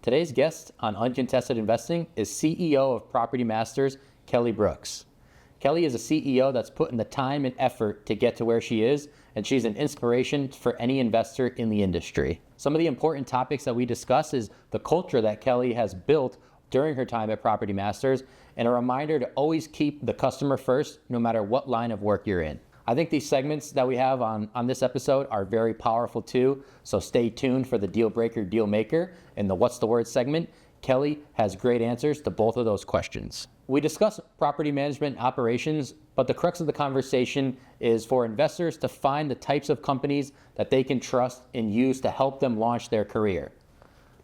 Today's guest on Uncontested Investing is CEO of Property Masters, Kelly Brooks. Kelly is a CEO that's put in the time and effort to get to where she is, and she's an inspiration for any investor in the industry. Some of the important topics that we discuss is the culture that Kelly has built during her time at Property Masters, and a reminder to always keep the customer first, no matter what line of work you're in. I think these segments that we have on this episode are very powerful too, so stay tuned for the Deal Breaker, Deal Maker, and the What's the Word segment. Kelly has great answers to both of those questions. We discuss property management operations, but the crux of the conversation is for investors to find the types of companies that they can trust and use to help them launch their career.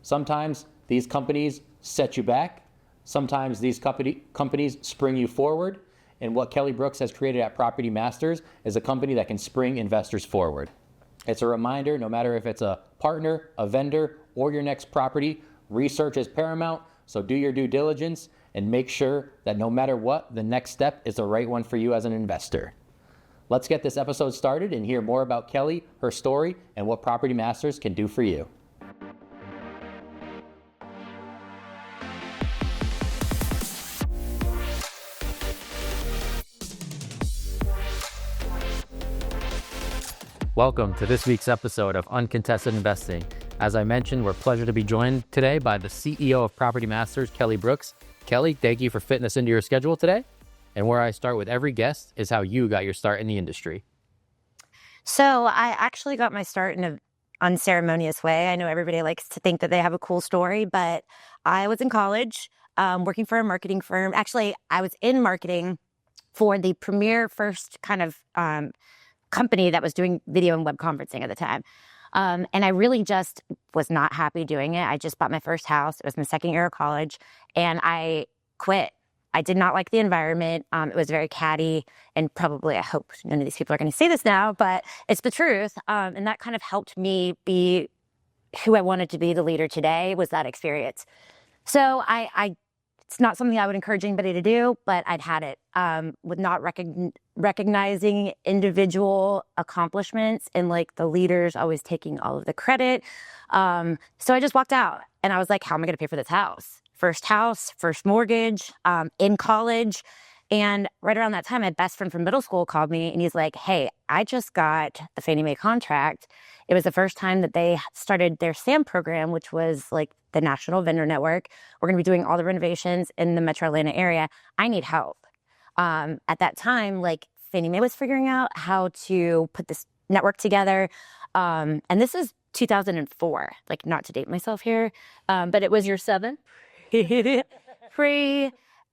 Sometimes these companies set you back. Sometimes these companies spring you forward. And what Kelly Brooks has created at Property Masters is a company that can spring investors forward. It's a reminder, no matter if it's a partner, a vendor, or your next property, research is paramount, so do your due diligence and make sure that no matter what, the next step is the right one for you as an investor. Let's get this episode started and hear more about Kelly, her story, and what Property Masters can do for you. Welcome to this week's episode of Uncontested Investing. As I mentioned, we're pleased to be joined today by the CEO of Property Masters, Kelly Brooks. Kelly, thank you for fitting us into your schedule today. And where I start with every guest is how you got your start in the industry. So I actually got my start in an unceremonious way. I know everybody likes to think that they have a cool story, but I was in college working for a marketing firm. Actually, I was in marketing for the premier first kind of company that was doing video and web conferencing at the time. And I really just was not happy doing it. I just bought my first house. It was my second year of college, and I quit. I did not like the environment. It was very catty, and probably, I hope none of these people are going to say this now, but it's the truth. And that kind of helped me be who I wanted to be, the leader today, was that experience. So it's not something I would encourage anybody to do, but I'd had it with not recognizing individual accomplishments and like the leaders always taking all of the credit. So I just walked out and I was like, how am I going to pay for this house? House, first mortgage, in college. And right around that time, my best friend from middle school called me and he's like, hey, I just got the Fannie Mae contract. It was the first time that they started their SAM program, which was like the National Vendor Network. We're going to be doing all the renovations in the Metro Atlanta area. I need help. At that time, like Fannie Mae was figuring out how to put this network together. And this is 2004, like not to date myself here, but it was year 7.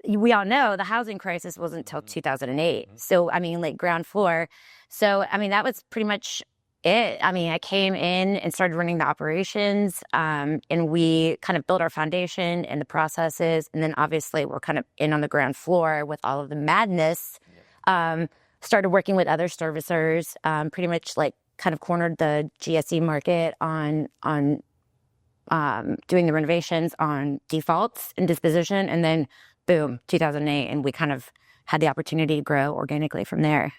We all know the housing crisis wasn't until 2008. So, I mean, like ground floor. So, I mean, that was pretty much it. I mean, I came in and started running the operations, and we kind of built our foundation and the processes. And then obviously we're kind of in on the ground floor with all of the madness. Started working with other servicers, pretty much like kind of cornered the GSE market on doing the renovations on defaults and disposition. And then boom, 2008. And we kind of had the opportunity to grow organically from there.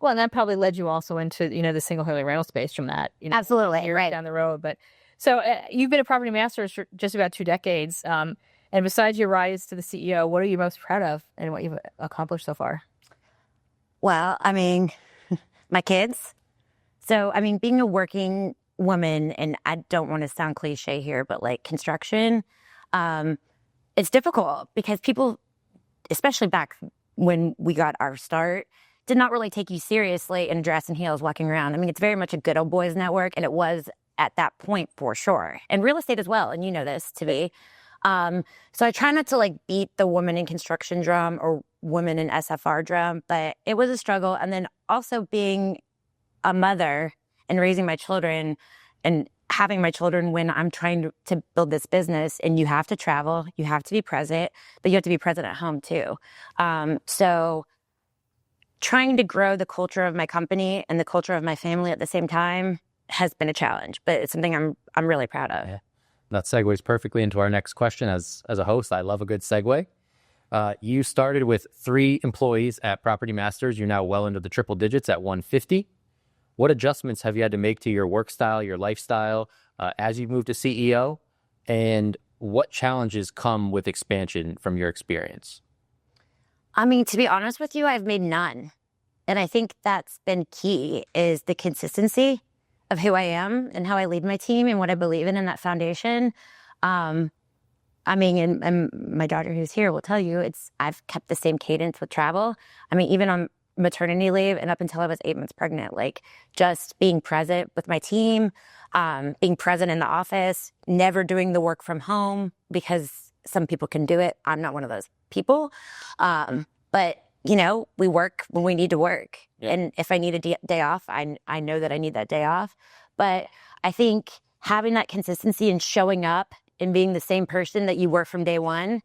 Well, and that probably led you also into, the single-family rental space from that. Absolutely, right. Down the road. But so you've been a Property Masters for just about 2 decades. And besides your rise to the CEO, what are you most proud of and what you've accomplished so far? Well, I mean, my kids. So, I mean, being a working woman, and I don't want to sound cliche here, but like construction, it's difficult because people, especially back when we got our start, did not really take you seriously in dress and heels walking around. I mean, it's very much a good old boys network, and it was at that point for sure. And real estate as well, and you know this to be. So I try not to like beat the woman in construction drum or women in SFR drum, but it was a struggle. And then also being a mother and raising my children and having my children when I'm trying to build this business, and you have to travel, you have to be present, but you have to be present at home too. So trying to grow the culture of my company and the culture of my family at the same time has been a challenge, but it's something I'm really proud of. Yeah. That segues perfectly into our next question. As a host, I love a good segue. You started with 3 employees at Property Masters. You're now well into the triple digits at 150. What adjustments have you had to make to your work style, your lifestyle, as you've moved to CEO? And what challenges come with expansion from your experience? I mean, to be honest with you, I've made none. And I think that's been key, is the consistency of who I am and how I lead my team and what I believe in that foundation. I mean, and my daughter who's here will tell you, I've kept the same cadence with travel. I mean, even on maternity leave and up until I was 8 months pregnant, like just being present with my team, being present in the office, never doing the work from home because some people can do it. I'm not one of those people. But you know, we work when we need to work. Yeah. And if I need a day off, I know that I need that day off. But I think having that consistency and showing up and being the same person that you were from day one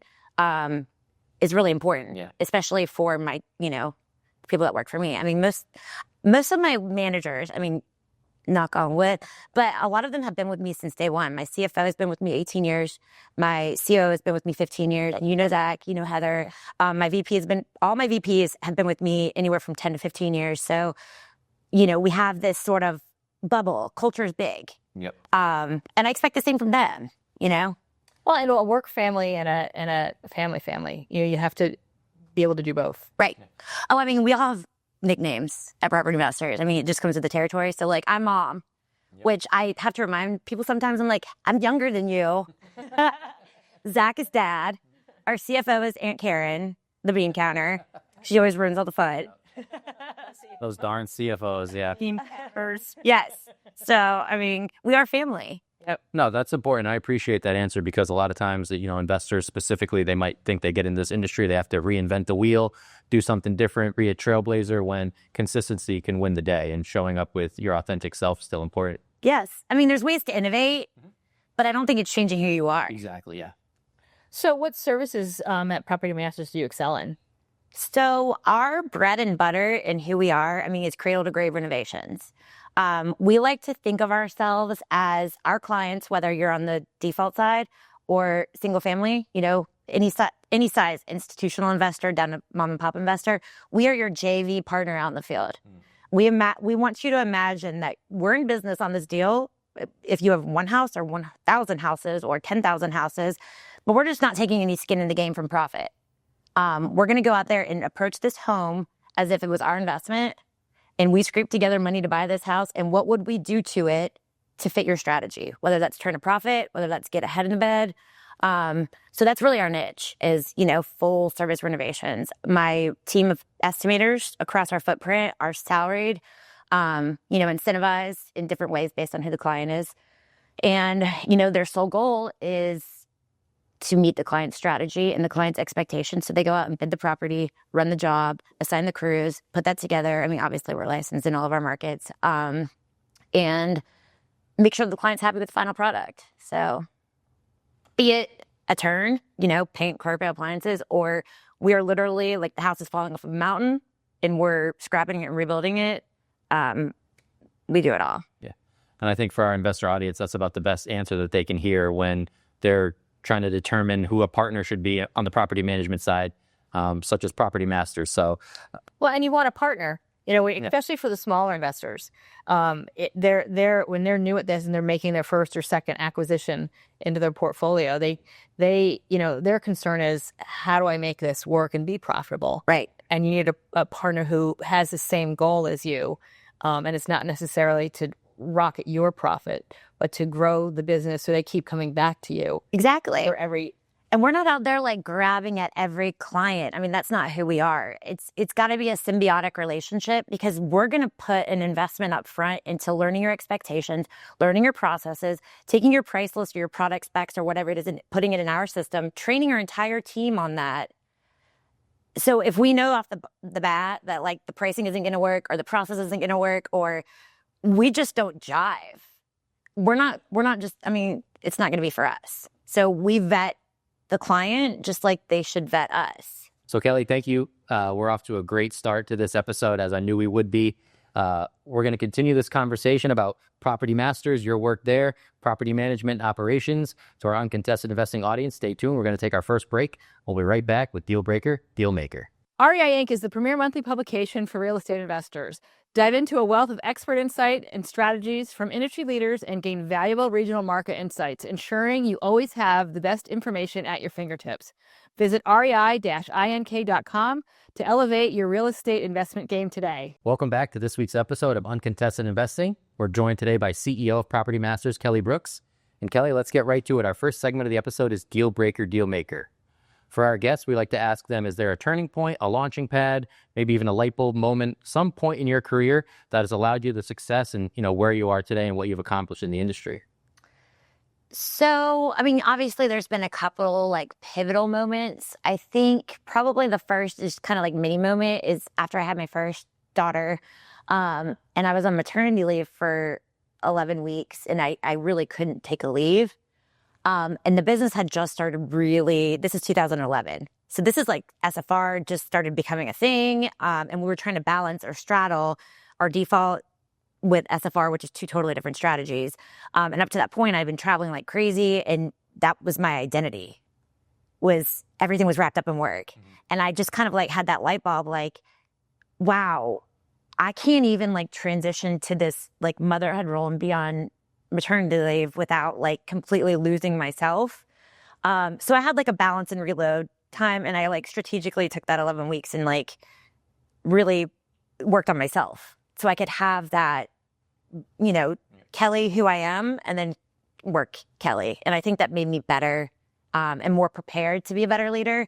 is really important, especially for my, people that work for me. I mean, most of my managers, I mean, knock on wood, but a lot of them have been with me since day one. My CFO has been with me 18 years. My CO has been with me 15 years. You know, Zach, you know, Heather. All my VPs have been with me anywhere from 10 to 15 years. So, we have this sort of bubble. Culture is big. Yep. And I expect the same from them, Well, and a work family and a family, you have to be able to do both. Right. Oh, I mean, we all have nicknames at Property Masters. I mean, it just comes with the territory. So like, I'm Mom, which I have to remind people sometimes. I'm like, I'm younger than you. Zach is Dad. Our CFO is Aunt Karen, the bean counter. She always ruins all the fun. Those darn CFOs, yeah. Team members. Yes. So, I mean, we are family. Yep. No, that's important. I appreciate that answer because a lot of times, investors specifically, they might think they get in this industry, they have to reinvent the wheel, do something different, be a trailblazer, when consistency can win the day, and showing up with your authentic self is still important. Yes. I mean, there's ways to innovate, but I don't think it's changing who you are. Exactly, yeah. So what services at Property Masters do you excel in? So our bread and butter and who we are, I mean, is cradle-to-grave renovations. We like to think of ourselves as our clients, whether you're on the default side or single family, any size institutional investor down to mom and pop investor. We are your JV partner out in the field. We want you to imagine that we're in business on this deal. If you have one house or 1,000 houses or 10,000 houses, but we're just not taking any skin in the game from profit. We're going to go out there and approach this home as if it was our investment. And we scrape together money to buy this house. And what would we do to it to fit your strategy? Whether that's turn a profit, whether that's get ahead in the bed. So that's really our niche is, full service renovations. My team of estimators across our footprint are salaried, incentivized in different ways based on who the client is. And, their sole goal is to meet the client's strategy and the client's expectations. So they go out and bid the property, run the job, assign the crews, put that together. I mean, obviously we're licensed in all of our markets, and make sure the client's happy with the final product. So be it a turn, paint, carpet, appliances, or we are literally like the house is falling off a mountain and we're scrapping it and rebuilding it. We do it all. Yeah. And I think for our investor audience, that's about the best answer that they can hear when they're trying to determine who a partner should be on the property management side, such as Property Masters. So, well, and you want a partner, especially for the smaller investors. They're when they're new at this and they're making their first or second acquisition into their portfolio, their concern is, how do I make this work and be profitable? Right. And you need a partner who has the same goal as you, and it's not necessarily to rocket your profit, but to grow the business so they keep coming back to you. Exactly. And we're not out there like grabbing at every client. I mean, that's not who we are. It's got to be a symbiotic relationship because we're going to put an investment up front into learning your expectations, learning your processes, taking your price list or your product specs or whatever it is and putting it in our system, training our entire team on that. So if we know off the bat that like the pricing isn't going to work or the process isn't going to work or we just don't jive, we're not just, I mean, it's not going to be for us. So we vet the client just like they should vet us. So Kelly, thank you. We're off to a great start to this episode, as I knew we would be. We're going to continue this conversation about Property Masters, your work there, property management operations. To our Uncontested Investing audience, stay tuned. We're going to take our first break. We'll be right back with Deal Breaker, Deal Maker. REI Inc. is the premier monthly publication for real estate investors. Dive into a wealth of expert insight and strategies from industry leaders and gain valuable regional market insights, ensuring you always have the best information at your fingertips. Visit rei-ink.com to elevate your real estate investment game today. Welcome back to this week's episode of Uncontested Investing. We're joined today by CEO of Property Masters, Kelly Brooks. And Kelly, let's get right to it. Our first segment of the episode is Deal Breaker, Deal Maker. For our guests, we like to ask them, is there a turning point, a launching pad, maybe even a light bulb moment, some point in your career that has allowed you the success and, where you are today and what you've accomplished in the industry? So, obviously there's been a couple pivotal moments. I think probably the first is kind of mini moment is after I had my first daughter, and I was on maternity leave for 11 weeks and I really couldn't take a leave. And the business had just started this is 2011. So this is SFR just started becoming a thing. And we were trying to balance or straddle our default with SFR, which is two totally different strategies. And up to that point, I'd been traveling like crazy. And that was my identity, was everything was wrapped up in work. Mm-hmm. And I just kind of had that light bulb, wow, I can't even transition to this motherhood role and be on maternity leave without completely losing myself. So I had a balance and reload time, and I strategically took that 11 weeks and really worked on myself so I could have that, Kelly who I am, and then work Kelly. And I think that made me better and more prepared to be a better leader.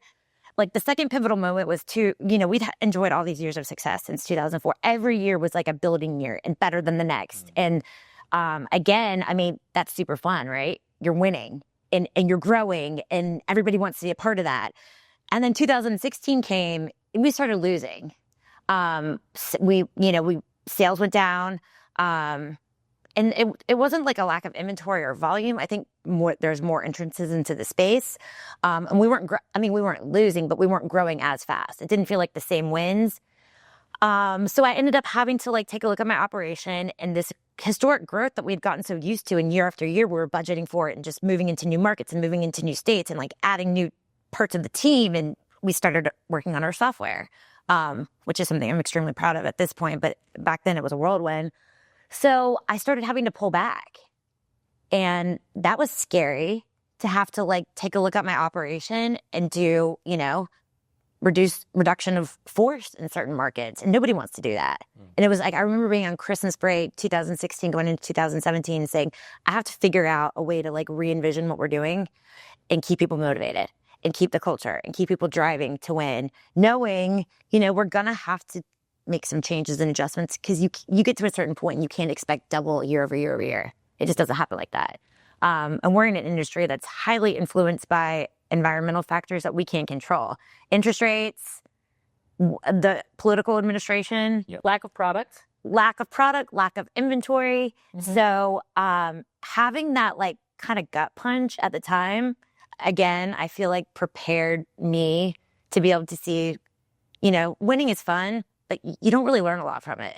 The second pivotal moment was we'd enjoyed all these years of success since 2004. Every year was a building year and better than the next. And again, that's super fun, right? You're winning and you're growing and everybody wants to be a part of that. And then 2016 came and we started losing. Sales went down. And it wasn't a lack of inventory or volume. I think there's more entrances into the space. And we weren't losing, but we weren't growing as fast. It didn't feel like the same wins. So I ended up having to take a look at my operation and this historic growth that we'd gotten so used to, and year after year we were budgeting for it and just moving into new markets and moving into new states and adding new parts of the team. And we started working on our software, which is something I'm extremely proud of at this point. But back then it was a whirlwind. So I started having to pull back, and that was scary to have to take a look at my operation and do, reduction of force in certain markets, and nobody wants to do that. And it was I remember being on Christmas break 2016 going into 2017 and saying I have to figure out a way to re-envision what we're doing and keep people motivated and keep the culture and keep people driving to win, knowing we're gonna have to make some changes and adjustments, because you get to a certain point and you can't expect double year over year over year. It just doesn't happen like that. And we're in an industry that's highly influenced by environmental factors that we can't control. Interest rates, the political administration, lack of product, lack of inventory. Mm-hmm. So having that kind of gut punch at the time, again, I feel prepared me to be able to see, winning is fun, but you don't really learn a lot from it.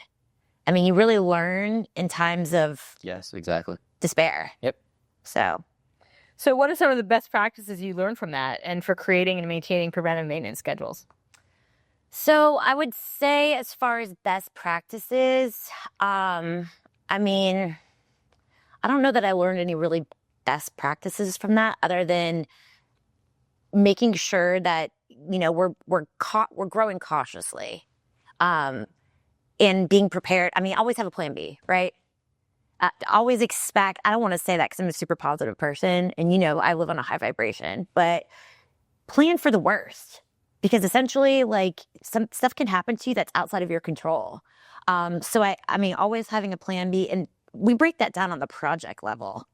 You really learn in times of yes, exactly, despair. Yep. So what are some of the best practices you learned from that and for creating and maintaining preventive maintenance schedules? So I would say, as far as best practices, I don't know that I learned any really best practices from that, other than making sure that, we're growing cautiously, and being prepared. Always have a plan B, right? Always expect, I don't want to say that because I'm a super positive person and, I live on a high vibration, but plan for the worst, because essentially some stuff can happen to you that's outside of your control. So always having a plan B, and we break that down on the project level.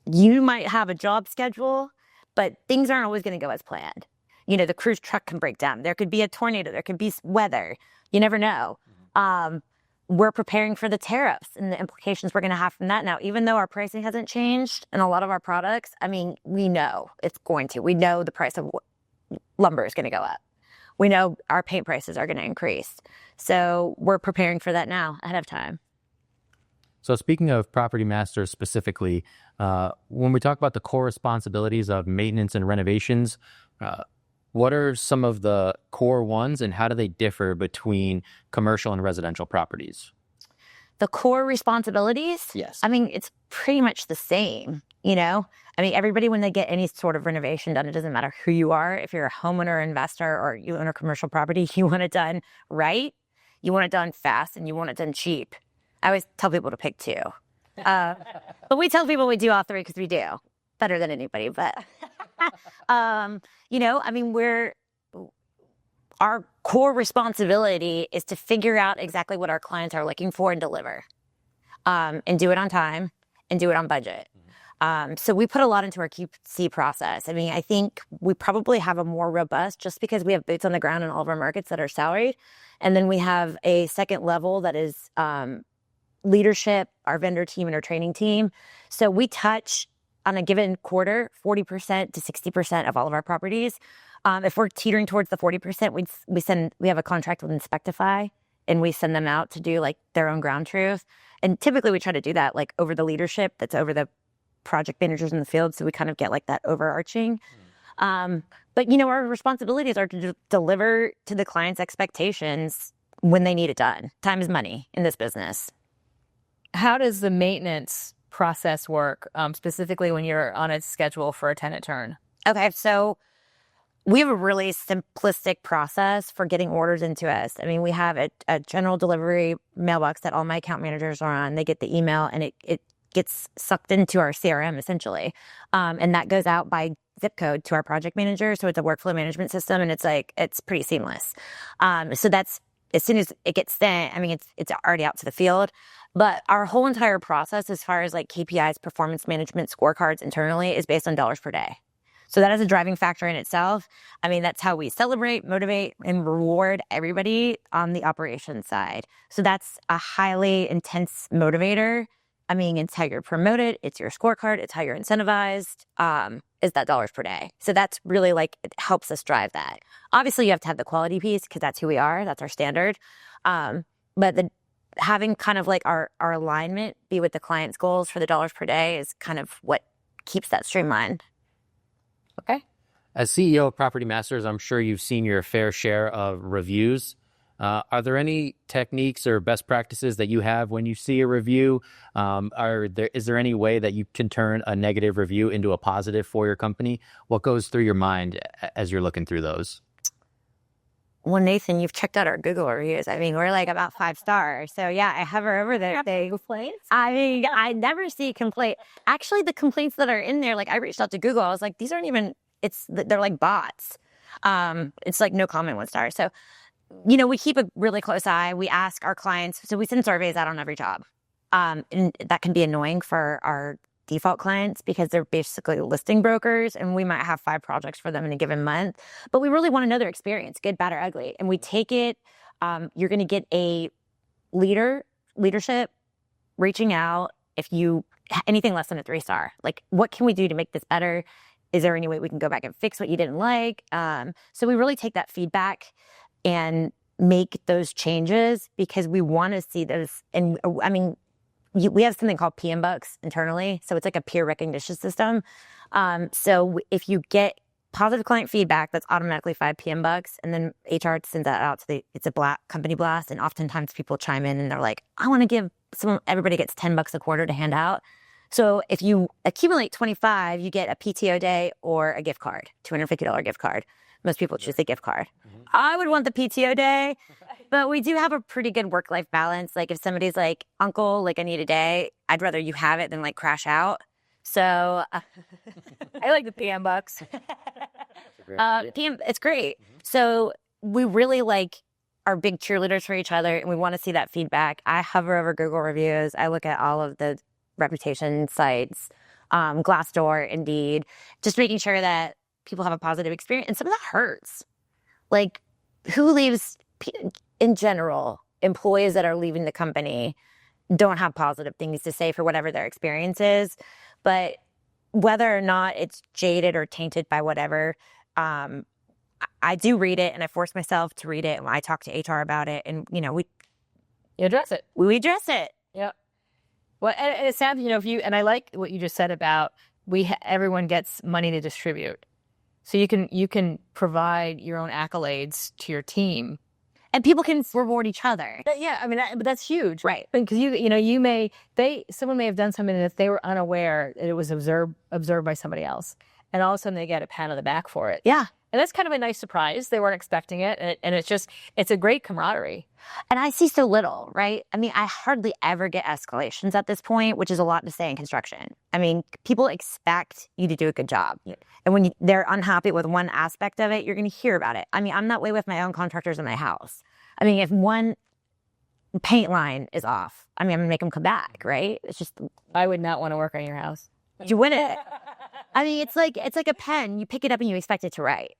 You might have a job schedule, but things aren't always going to go as planned. The cruise truck can break down. There could be a tornado. There could be weather. You never know. We're preparing for the tariffs and the implications we're going to have from that now. Even though our pricing hasn't changed in a lot of our products, we know it's going to. We know the price of lumber is going to go up. We know our paint prices are going to increase. So we're preparing for that now ahead of time. So speaking of Property Masters specifically, when we talk about the core responsibilities of maintenance and renovations, What are some of the core ones, and how do they differ between commercial and residential properties? The core responsibilities? Yes. I mean, it's pretty much the same, I mean, everybody, when they get any sort of renovation done, it doesn't matter who you are. If you're a homeowner or investor or you own a commercial property, you want it done right, you want it done fast, and you want it done cheap. I always tell people to pick two. But we tell people we do all three because we do better than anybody. But, I mean, our core responsibility is to figure out exactly what our clients are looking for and deliver, and do it on time and do it on budget. So we put a lot into our QC process. I mean, I think we probably have a more robust, just because we have boots on the ground in all of our markets that are salaried. And then we have a second level that is leadership, our vendor team, and our training team. So we touch on a given quarter 40% to 60% of all of our properties. If we're teetering towards the 40%, we have a contract with Inspectify, and we send them out to do like their own ground truth. And typically we try to do that like over the leadership that's over the project managers in the field. So we kind of get like that overarching. But our responsibilities are to deliver to the client's expectations when they need it done. Time is money in this business. How does the maintenance process work, specifically when you're on a schedule for a tenant turn? Okay, so we have a really simplistic process for getting orders into us. I mean, we have a general delivery mailbox that all my account managers are on. They get the email, and it gets sucked into our CRM, essentially. And that goes out by zip code to our project manager. So it's a workflow management system, and it's pretty seamless. So that's, as soon as it gets sent, I mean, it's already out to the field. But our whole entire process, as far as like KPIs, performance management, scorecards internally, is based on dollars per day. So that is a driving factor in itself. I mean, that's how we celebrate, motivate, and reward everybody on the operations side. So that's a highly intense motivator. I mean, it's how you're promoted, it's your scorecard, it's how you're incentivized, is that dollars per day. So that's really like, it helps us drive that. Obviously, you have to have the quality piece because that's who we are, that's our standard. But having kind of like our alignment be with the client's goals for the dollars per day is kind of what keeps that streamlined. Okay. As CEO of Property Masters, I'm sure you've seen your fair share of reviews. Are there any techniques or best practices that you have when you see a review? Is there any way that you can turn a negative review into a positive for your company? What goes through your mind as you're looking through those? Well, Nathan, you've checked out our Google reviews. I mean, we're like about 5 stars. So yeah, I hover over there. Complaints? I mean, I never see complaint. Actually, the complaints that are in there, like I reached out to Google. I was like, these aren't even, they're like bots. It's like no comment, 1 star. So, we keep a really close eye. We ask our clients. So we send surveys out on every job. And that can be annoying for our default clients because they're basically listing brokers, and we might have 5 projects for them in a given month. But we really want to know their experience, good, bad, or ugly. And we take it, you're going to get a leadership reaching out if you, anything less than a 3-star. Like, what can we do to make this better? Is there any way we can go back and fix what you didn't like? So we really take that feedback and make those changes because we want to see those. And I mean, we have something called PM Bucks internally. So it's like a peer recognition system. So if you get positive client feedback, that's automatically 5 PM Bucks. And then HR sends that out to it's a company blast. And oftentimes people chime in and they're like, I want to give everybody gets $10 a quarter to hand out. So if you accumulate 25, you get a PTO day or a gift card, $250 gift card. Most people choose the gift card. Mm-hmm. I would want the PTO day, but we do have a pretty good work-life balance. Like if somebody's like, uncle, like I need a day, I'd rather you have it than like crash out. So I like the PM Bucks. It's great. Mm-hmm. So we really are big cheerleaders for each other, and we want to see that feedback. I hover over Google reviews. I look at all of the reputation sites, Glassdoor, Indeed, just making sure that people have a positive experience. And some of that hurts. Like, who leaves, in general, employees that are leaving the company don't have positive things to say for whatever their experience is. But whether or not it's jaded or tainted by whatever, I do read it, and I force myself to read it, and I talk to HR about it, and, You address it. We address it. Yep. Well, and it sounds, and I like what you just said about everyone gets money to distribute. So you can provide your own accolades to your team. And people can reward each other. Yeah, I mean, but that's huge. Right. Because someone may have done something that they were unaware that it was observed by somebody else. And all of a sudden they get a pat on the back for it. Yeah. And that's kind of a nice surprise. They weren't expecting it. And it's a great camaraderie. And I see so little, right? I mean, I hardly ever get escalations at this point, which is a lot to say in construction. I mean, people expect you to do a good job. Yeah. And when they're unhappy with one aspect of it, you're going to hear about it. I mean, I'm that way with my own contractors in my house. I mean, if one paint line is off, I mean, I'm going to make them come back, right? It's just, I would not want to work on your house. you win it. I mean, it's like a pen. You pick it up and you expect it to write.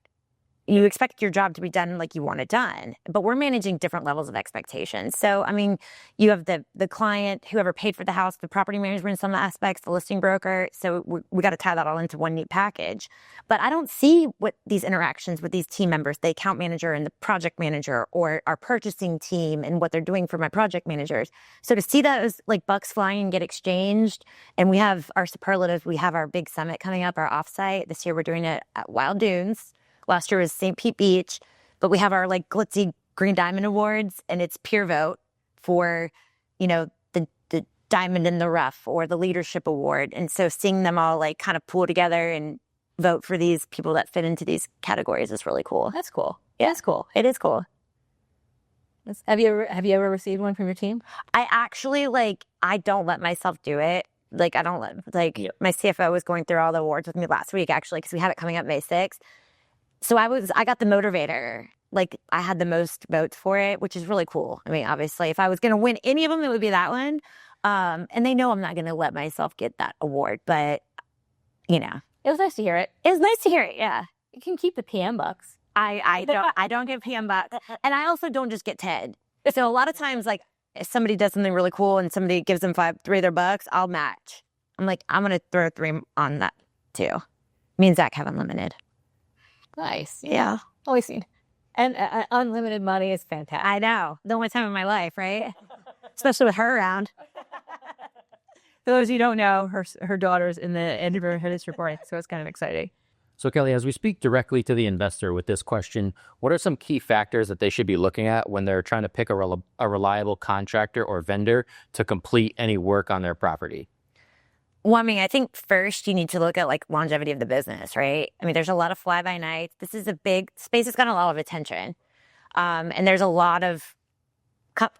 You expect your job to be done like you want it done, but we're managing different levels of expectations. So, I mean, you have the client, whoever paid for the house, the property manager in some aspects, the listing broker. So we got to tie that all into one neat package. But I don't see what these interactions with these team members, the account manager and the project manager, or our purchasing team and what they're doing for my project managers. So to see those like bucks flying and get exchanged, and we have our superlatives, we have our big summit coming up, our offsite. This year we're doing it at Wild Dunes. Last year was St. Pete Beach, but we have our like glitzy Green Diamond Awards, and it's peer vote for, the diamond in the rough or the leadership award. And so seeing them all like kind of pool together and vote for these people that fit into these categories is really cool. That's cool. Yeah. That's cool. It is cool. Have you ever received one from your team? I actually I don't let myself do it. Like I don't let my CFO was going through all the awards with me last week actually, because we had it coming up May 6th. So I got the motivator. Like I had the most votes for it, which is really cool. I mean, obviously, if I was going to win any of them, it would be that one. And they know I'm not going to let myself get that award, but it was nice to hear it. It was nice to hear it. Yeah, You can keep the PM bucks. I don't get PM bucks, and I also don't just get 10. So a lot of times, like if somebody does something really cool and somebody gives them 3 of their bucks, I'll match. I'm like, I'm going to throw 3 on that too. Me and Zach have unlimited. Nice. Yeah. Always seen. And unlimited money is fantastic. I know. The only time in my life, right? Especially with her around. For those who don't know, her daughter's in the end of her neighborhood reporting, so it's kind of exciting. So Kelly, as we speak directly to the investor with this question, what are some key factors that they should be looking at when they're trying to pick a reliable contractor or vendor to complete any work on their property? Well, I mean, I think first you need to look at longevity of the business, right? I mean, there's a lot of fly-by-nights. This is a big space that's got a lot of attention. And there's a lot of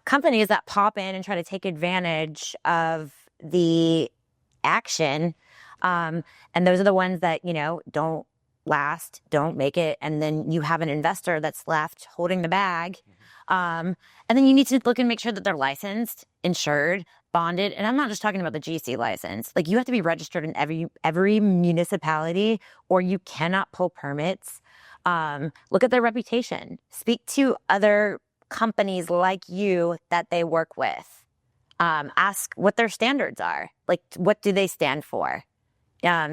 companies that pop in and try to take advantage of the action. And those are the ones that, don't last, don't make it. And then you have an investor that's left holding the bag. And then you need to look and make sure that they're licensed, insured, bonded. And I'm not just talking about the GC license. You have to be registered in every municipality or you cannot pull permits. Look at their reputation. Speak to other companies like you that they work with. Ask what their standards are. What do they stand for?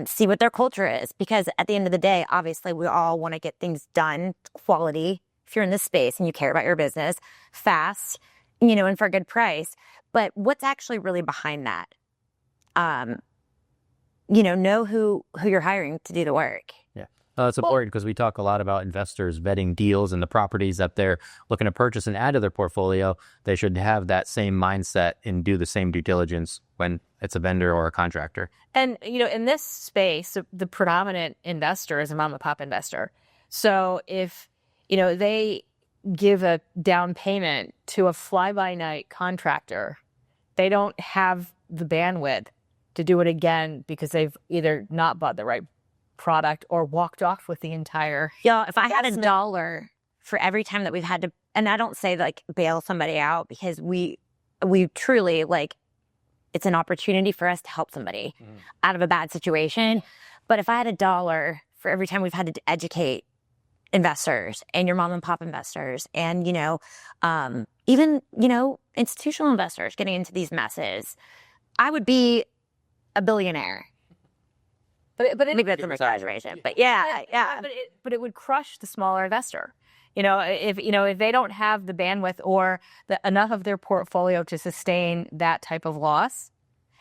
See what their culture is. Because at the end of the day, obviously, we all want to get things done, quality, if you're in this space and you care about your business, fast, and for a good price. But what's actually really behind that? Know who you're hiring to do the work. Yeah. It's important because we talk a lot about investors vetting deals and the properties that they're looking to purchase and add to their portfolio. They should have that same mindset and do the same due diligence when it's a vendor or a contractor. And, in this space, the predominant investor is a mom and pop investor. So if, they give a down payment to a fly-by-night contractor, they don't have the bandwidth to do it again because they've either not bought the right product or walked off with the entire. Yeah, if I had $1 for every time that we've had to, and I don't say bail somebody out because we truly it's an opportunity for us to help somebody out of a bad situation. But if I had $1 for every time we've had to educate investors and your mom and pop investors and, even, institutional investors getting into these messes, I would be a billionaire. But maybe that's an exaggeration. But yeah. But it would crush the smaller investor. If they don't have the bandwidth or enough of their portfolio to sustain that type of loss,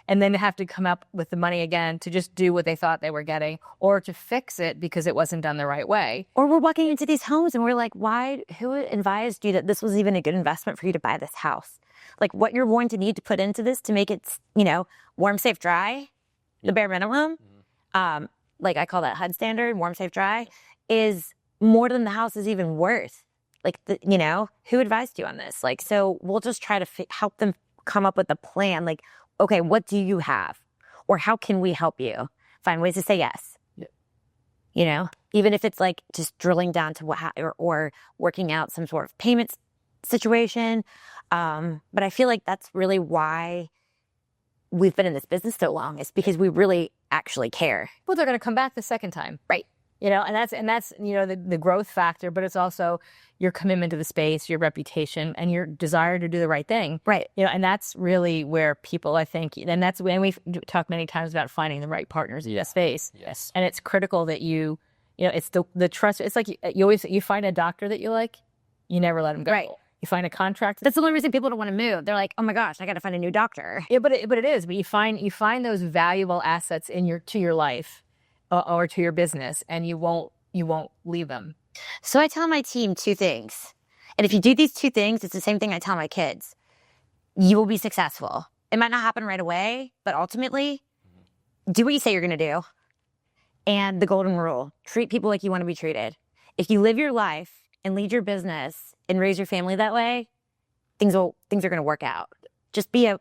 and then have to come up with the money again to just do what they thought they were getting, or to fix it because it wasn't done the right way. Or we're walking into these homes and we're like, why, who advised you that this was even a good investment for you to buy this house? Like what you're going to need to put into this to make it, warm, safe, dry, the bare minimum. Like I call that HUD standard, warm, safe, dry, is more than the house is even worth. Like, who advised you on this? Like, so we'll just try to help them come up with a plan. Like, okay, what do you have? Or how can we help you? Find ways to say yes. Yeah. Even if it's like just drilling down to or working out some sort of payments situation. But I feel like that's really why we've been in this business so long, is because we really actually care. Well, they're going to come back the second time. Right. And that's the growth factor, but it's also your commitment to the space, your reputation, and your desire to do the right thing. Right. And that's really where people, I think, and that's when we've talked many times about finding the right partners in the space. Yes. And it's critical that it's the trust. It's like you find a doctor that you like, you never let him go. Right. You find a contractor. That's the only reason people don't want to move. They're like, oh my gosh, I got to find a new doctor. Yeah, but it is. But you find those valuable assets to your life. Or to your business, and you won't leave them. So I tell my team 2 things. And if you do these 2 things, it's the same thing I tell my kids. You will be successful. It might not happen right away, but ultimately, do what you say you're going to do. And the golden rule, treat people like you want to be treated. If you live your life and lead your business and raise your family that way, things are going to work out. Just be a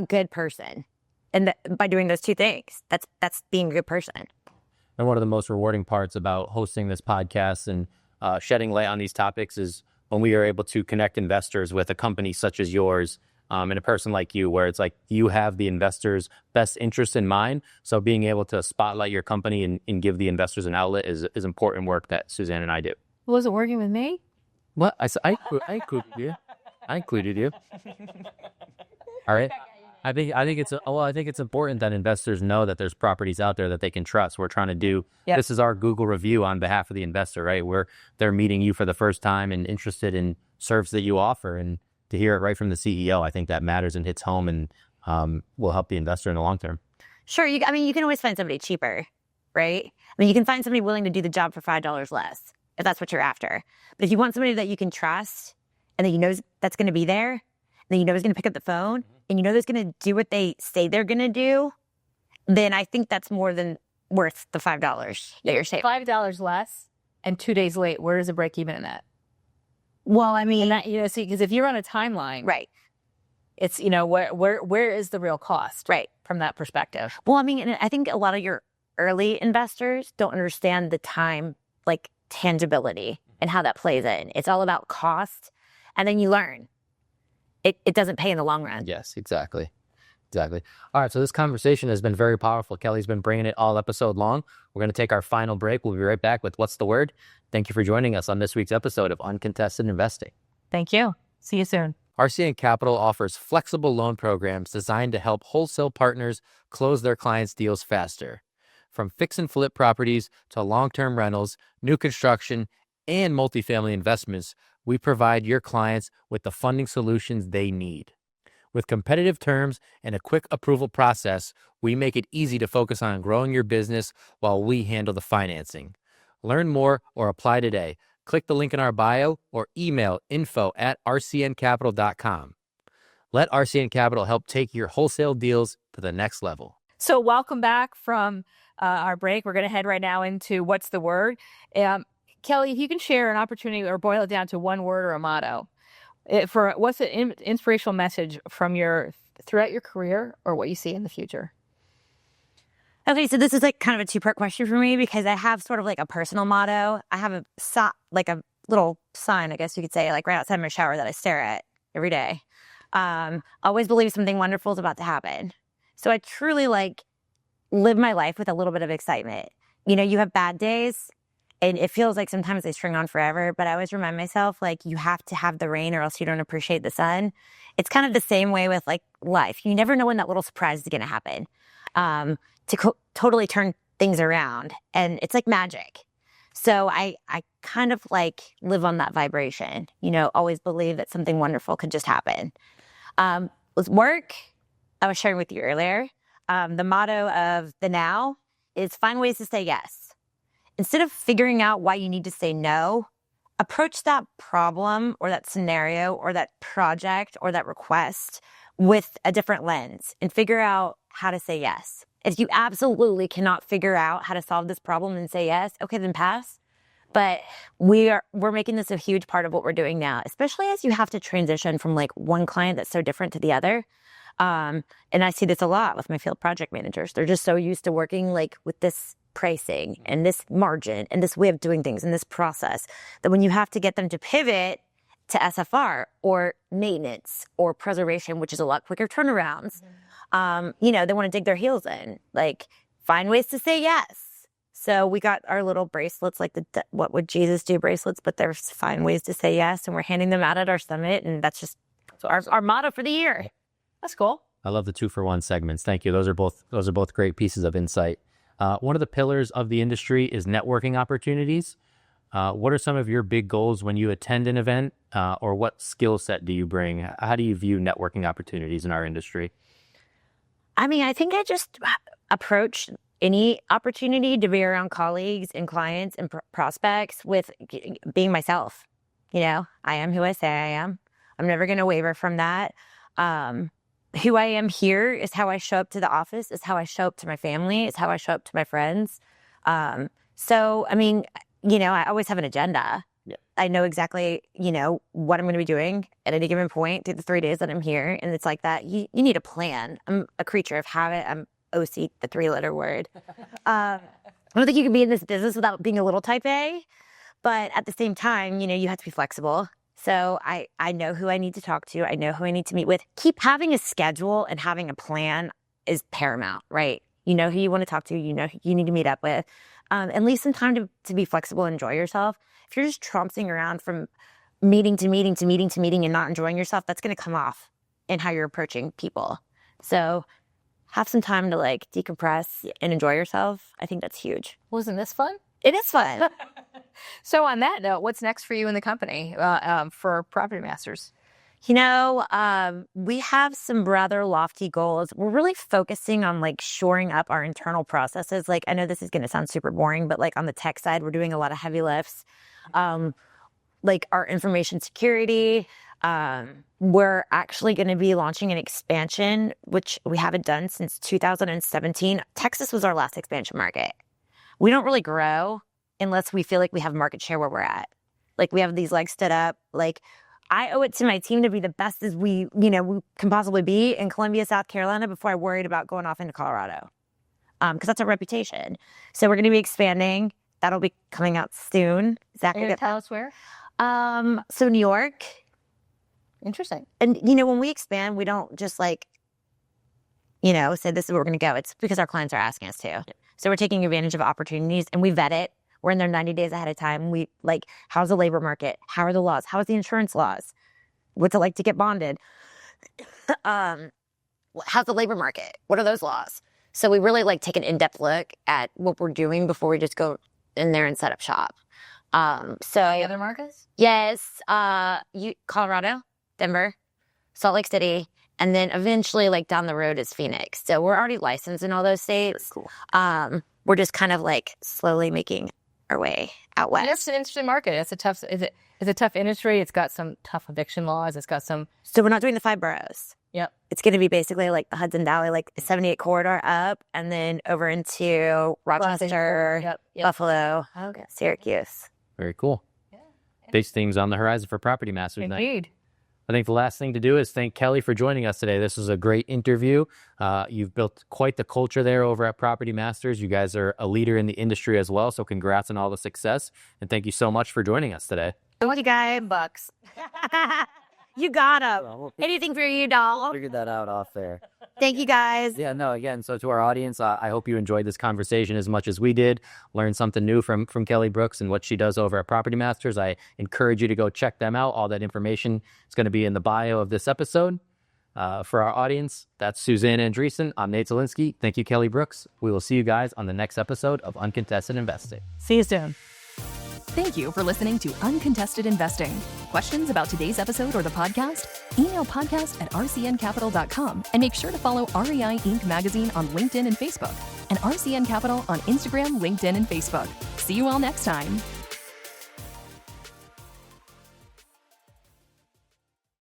good person. And by doing those 2 things, that's being a good person. And one of the most rewarding parts about hosting this podcast and shedding light on these topics is when we are able to connect investors with a company such as yours, and a person like you, where it's like you have the investors' best interest in mind. So being able to spotlight your company and give the investors an outlet is important work that Suzanne and I do. Was it working with me? What? I included you. I included you. All right. I think it's important that investors know that there's properties out there that they can trust. We're trying to do, This is our Google review on behalf of the investor, right? They're meeting you for the first time and interested in service that you offer. And to hear it right from the CEO, I think that matters and hits home and will help the investor in the long term. Sure. You can always find somebody cheaper, right? You can find somebody willing to do the job for $5 less if that's what you're after. But if you want somebody that you can trust and that you know that's going to be there, and that you know is going to pick up the phone, and you know that's going to do what they say they're going to do, then I think that's more than worth the $5 that you're saving. $5 less and 2 days late, where does it break even in that? Well, because if you're on a timeline, right, it's, where is the real cost, right, from that perspective? Well, and I think a lot of your early investors don't understand the time, like tangibility and how that plays in. It's all about cost, and then you learn. It doesn't pay in the long run. Yes, exactly. All right, so this conversation has been very powerful. Kelly's been bringing it all episode long. We're going to take our final break. We'll be right back with What's the Word? Thank you for joining us on this week's episode of Uncontested Investing. Thank you. See you soon. RCN Capital offers flexible loan programs designed to help wholesale partners close their clients' deals faster. From fix and flip properties to long-term rentals, new construction, and multifamily investments, we provide your clients with the funding solutions they need. With competitive terms and a quick approval process, we make it easy to focus on growing your business while we handle the financing. Learn more or apply today. Click the link in our bio or email info@rcncapital.com. Let RCN Capital help take your wholesale deals to the next level. So welcome back from our break. We're going to head right now into What's the Word? Kelly, if you can share an opportunity or boil it down to one word or a motto, what's an inspirational message from throughout your career or what you see in the future? Okay, so this is like kind of a 2-part question for me because I have sort of like a personal motto. I have a little sign, I guess you could say, like right outside my shower that I stare at every day. Always believe something wonderful is about to happen. So I truly live my life with a little bit of excitement. You have bad days. And it feels like sometimes they string on forever, but I always remind myself, you have to have the rain or else you don't appreciate the sun. It's kind of the same way with, life. You never know when that little surprise is going to happen to totally turn things around. And it's like magic. So I kind of, live on that vibration, always believe that something wonderful could just happen. With work, I was sharing with you earlier, The motto of the now is find ways to say yes. Instead of figuring out why you need to say no, approach that problem or that scenario or that project or that request with a different lens and figure out how to say yes. If you absolutely cannot figure out how to solve this problem and say yes, okay, then pass. But we're making this a huge part of what we're doing now, especially as you have to transition from like one client that's so different to the other. And I see this a lot with my field project managers. They're just so used to working like with this pricing and this margin and this way of doing things and this process that when you have to get them to pivot to SFR or maintenance or preservation, which is a lot quicker turnarounds, they want to dig their heels in, like find ways to say yes. So we got our little bracelets, like the what would Jesus do bracelets, but there's find ways to say yes. And we're handing them out at our summit. And that's just our motto for the year. That's cool. I love the 2-for-1 segments. Thank you. Those are both great pieces of insight. One of the pillars of the industry is networking opportunities. What are some of your big goals when you attend an event, or what skill set do you bring? How do you view networking opportunities in our industry? I mean, I think I just approach any opportunity to be around colleagues and clients and prospects with being myself. I am who I say I am. I'm never going to waver from that. Who I am here is how I show up to the office, is how I show up to my family, is how I show up to my friends. So, I mean, I always have an agenda. Yeah. I know exactly, what I'm going to be doing at any given point through the 3 days that I'm here. And it's like that. You need a plan. I'm a creature of habit. I'm OC, the 3-letter word. I don't think you can be in this business without being a little type A. But at the same time, you have to be flexible. So I know who I need to talk to. I know who I need to meet with. Keep having a schedule and having a plan is paramount, right? You know who you want to talk to. You know who you need to meet up with. And leave some time to be flexible and enjoy yourself. If you're just trouncing around from meeting to meeting to meeting to meeting and not enjoying yourself, that's going to come off in how you're approaching people. So have some time to like decompress and enjoy yourself. I think that's huge. Wasn't this fun? It is fun. So on that note, what's next for you in the company for Property Masters? We have some rather lofty goals. We're really focusing on like shoring up our internal processes. Like, I know this is going to sound super boring, but like on the tech side, we're doing a lot of heavy lifts. Like our information security. We're actually going to be launching an expansion, which we haven't done since 2017. Texas was our last expansion market. We don't really grow unless we feel like we have market share where we're at. Like we have these legs stood up. Like I owe it to my team to be the best as we can possibly be in Columbia, South Carolina before I worried about going off into Colorado. Because that's our reputation. So we're going to be expanding. That'll be coming out soon. Zach, can you tell us where? So New York. Interesting. And, when we expand, we don't just say this is where we're going to go. It's because our clients are asking us to. Yeah. So we're taking advantage of opportunities and we vet it. We're in there 90 days ahead of time. We how's the labor market? How are the laws? How is the insurance laws? What's it like to get bonded? How's the labor market? What are those laws? So we really take an in-depth look at what we're doing before we just go in there and set up shop. Any other markets? Yes. Colorado, Denver, Salt Lake City, and then eventually down the road is Phoenix. So we're already licensed in all those states. Very cool. We're just kind of slowly making our way out west. And it's an interesting market. It's a tough industry. It's got some tough eviction laws. It's got some. So we're not doing the 5 boroughs. Yep. It's going to be basically the Hudson Valley, 78 corridor up, and then over into Rochester, Yep. Buffalo, Okay. Syracuse. Very cool. Yeah. Big things on the horizon for Property Masters night. Indeed. I think the last thing to do is thank Kelly for joining us today. This was a great interview. You've built quite the culture there over at Property Masters. You guys are a leader in the industry as well, so congrats on all the success. And thank you so much for joining us today. Thank you, guys. Bucks. You got him. Anything for you, doll. Figured that out off there. Thank you, guys. Yeah, no, again, so to our audience, I hope you enjoyed this conversation as much as we did. Learned something new from Kelly Brooks and what she does over at Property Masters. I encourage you to go check them out. All that information is going to be in the bio of this episode. For our audience, that's Suzanne Andreessen. I'm Nate Zielinski. Thank you, Kelly Brooks. We will see you guys on the next episode of Uncontested Investing. See you soon. Thank you for listening to Uncontested Investing. Questions about today's episode or the podcast? Email podcast@rcncapital.com and make sure to follow REI Inc. magazine on LinkedIn and Facebook, and RCN Capital on Instagram, LinkedIn, and Facebook. See you all next time.